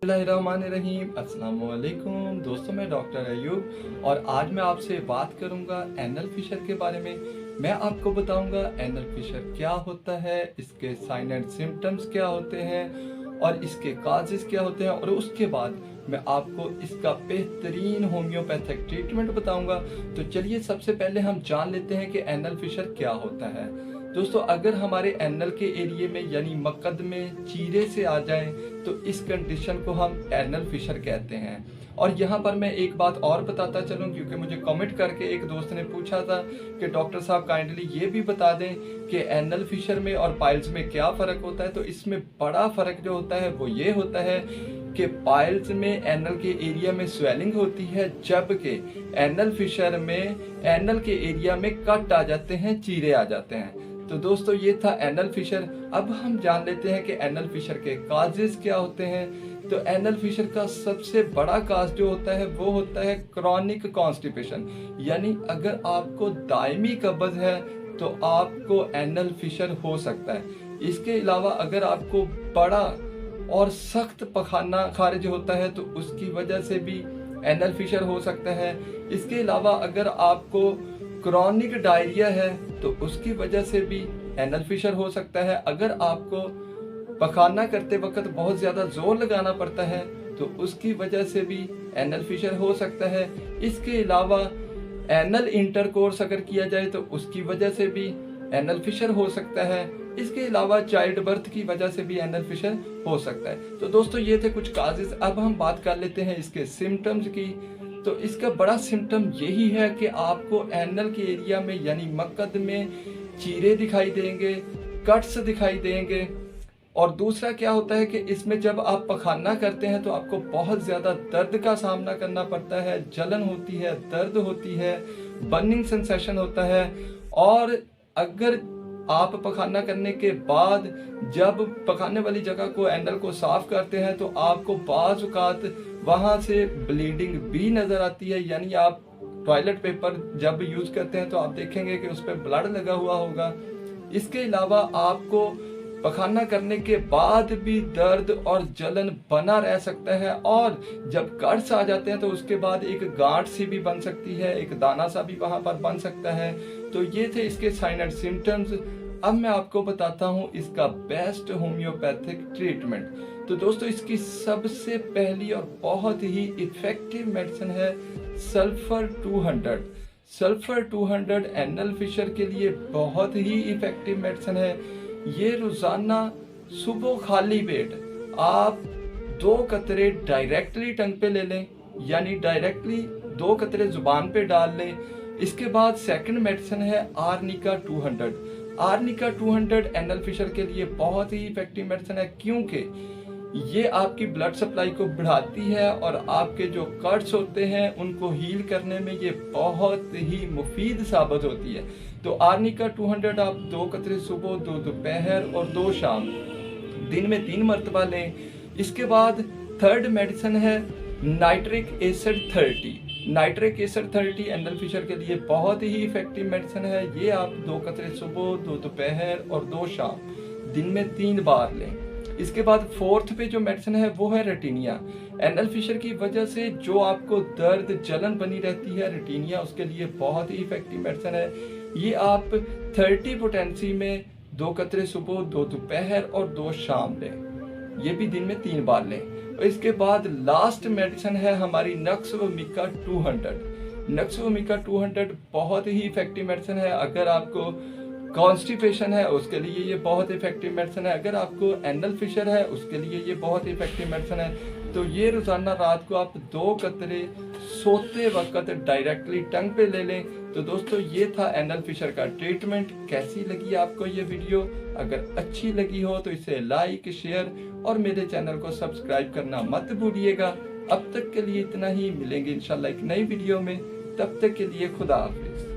बिस्मिल्लाहिर्रहमानिर्रहीम। अस्सलाम वालेकुम दोस्तों, मैं डॉक्टर अयूब और आज मैं आपसे बात करूंगा एनल फिशर के बारे में। मैं आपको बताऊंगा एनल फिशर क्या होता है, इसके साइन एंड सिम्टम्स क्या होते हैं और इसके काजेस क्या होते हैं, और उसके बाद मैं आपको इसका बेहतरीन होम्योपैथिक ट्रीटमेंट बताऊंगा। तो चलिए सबसे पहले हम जान लेते हैं कि एनल फिशर क्या होता है। दोस्तों, अगर हमारे एनल के एरिया में यानी मकद में चीरे से आ जाए तो इस कंडीशन को हम एनल फिशर कहते हैं। और यहाँ पर मैं एक बात और बताता चलूँ, क्योंकि मुझे कमेंट करके एक दोस्त ने पूछा था कि डॉक्टर साहब काइंडली ये भी बता दें कि एनल फिशर में और पाइल्स में क्या फ़र्क होता है। तो इसमें बड़ा फ़र्क जो होता है वो ये होता है कि पाइल्स में एनल के एरिया में स्वेलिंग होती है, जबकि एनल फिशर में एनल के एरिया में कट आ जाते हैं, चीरे आ जाते हैं। तो दोस्तों, ये था एनल फिशर। अब हम जान लेते हैं कि एनल फिशर के काजेस क्या होते हैं। तो एनल फिशर का सबसे बड़ा काज जो होता है वो होता है क्रॉनिक कॉन्स्टिपेशन, यानी अगर आपको दायमी कब्ज है तो आपको एनल फिशर हो सकता है। इसके अलावा अगर आपको बड़ा और सख्त पखाना खारिज होता है तो उसकी वजह से भी एनल फिशर हो सकता है। इसके अलावा अगर आपको क्रॉनिक डायरिया है तो उसकी वजह से भी एनल फिशर हो सकता है। अगर आपको पखाना करते वक्त बहुत ज़्यादा जोर लगाना पड़ता है तो उसकी वजह से भी एनल फिशर हो सकता है। इसके अलावा एनल इंटरकोर्स अगर किया जाए तो उसकी वजह से भी एनल फिशर हो सकता है। इसके अलावा चाइल्ड बर्थ की वजह से भी एनल फिशर हो सकता है। तो दोस्तों, ये थे कुछ काजेस। अब हम बात कर लेते हैं इसके सिम्टम्स की। तो इसका बड़ा सिम्टम यही है कि आपको एनल के एरिया में यानी मकद में चीरे दिखाई देंगे, कट्स दिखाई देंगे। और दूसरा क्या होता है कि इसमें जब आप पखाना करते हैं तो आपको बहुत ज़्यादा दर्द का सामना करना पड़ता है, जलन होती है, दर्द होती है, बर्निंग सेंसेशन होता है। और अगर आप पखाना करने के बाद जब पखाने वाली जगह को एनल को साफ करते हैं तो आपको बाज़ औक़ात वहाँ से ब्लीडिंग भी नज़र आती है, यानी आप टॉयलेट पेपर जब यूज़ करते हैं तो आप देखेंगे कि उस पर ब्लड लगा हुआ होगा। इसके अलावा आपको पखाना करने के बाद भी दर्द और जलन बना रह सकता है, और जब कट्स आ जाते हैं तो उसके बाद एक गांठ सी भी बन सकती है, एक दाना सा भी वहां पर बन सकता है। तो ये थे इसके साइन एंड सिम्टम्स। अब मैं आपको बताता हूँ इसका बेस्ट होम्योपैथिक ट्रीटमेंट। तो दोस्तों, इसकी सबसे पहली और बहुत ही इफेक्टिव मेडिसिन है सल्फर 200। सल्फर 200 एनल फिशर के लिए बहुत ही इफेक्टिव मेडिसिन है। ये रोजाना सुबह खाली पेट आप 2 कतरे डायरेक्टली टंग पे ले लें, यानी डायरेक्टली 2 कतरे जुबान पे डाल लें। इसके बाद सेकंड मेडिसिन है आर्निका 200। आर्निका 200 एनल फिशर के लिए बहुत ही इफेक्टिव मेडिसिन है, क्योंकि ये आपकी ब्लड सप्लाई को बढ़ाती है और आपके जो कट्स होते हैं उनको हील करने में ये बहुत ही मुफीद साबित होती है। तो आर्निका 200 आप 2 कतरे सुबह, 2 दोपहर और 2 शाम दिन में 3 मरतबा लें। इसके बाद थर्ड मेडिसिन है nitric acid 30। Nitric acid 30 anal fissure के लिए बहुत ही इफेक्टिव मेडिसिन है। ये आप 2 कतरे सुबह, 2 दोपहर और 2 शाम दिन में 3 बार लें। इसके बाद फोर्थ पे जो मेडिसिन है वो है रेटिनिया। एनल फिशर की वजह से जो आपको दर्द जलन बनी रहती है, रेटिनिया उसके लिए बहुत ही इफेक्टिव मेडिसिन है। ये आप 30 पोटेंसी में 2 कतरे सुबह, 2 दोपहर और 2 शाम लें। ये भी दिन में 3 बार लें। और इसके बाद लास्ट मेडिसिन है हमारी नक्सवमिका 200। नक्सवमिका 200 बहुत ही इफेक्टिव मेडिसिन है। अगर आपको कॉन्स्टिपेशन है उसके लिए ये बहुत इफेक्टिव मेडिसिन है। अगर आपको एनल फिशर है उसके लिए ये बहुत इफेक्टिव मेडिसिन है। तो ये रोजाना रात को आप 2 कतरे सोते वक्त डायरेक्टली टंग पे ले लें। तो दोस्तों, ये था एनल फिशर का ट्रीटमेंट। कैसी लगी आपको ये वीडियो? अगर अच्छी लगी हो तो इसे लाइक, शेयर और मेरे चैनल को सब्सक्राइब करना मत भूलिएगा। अब तक के लिए इतना ही, मिलेंगे इंशाल्लाह एक नई वीडियो में। तब तक के लिए खुदा हाफिज।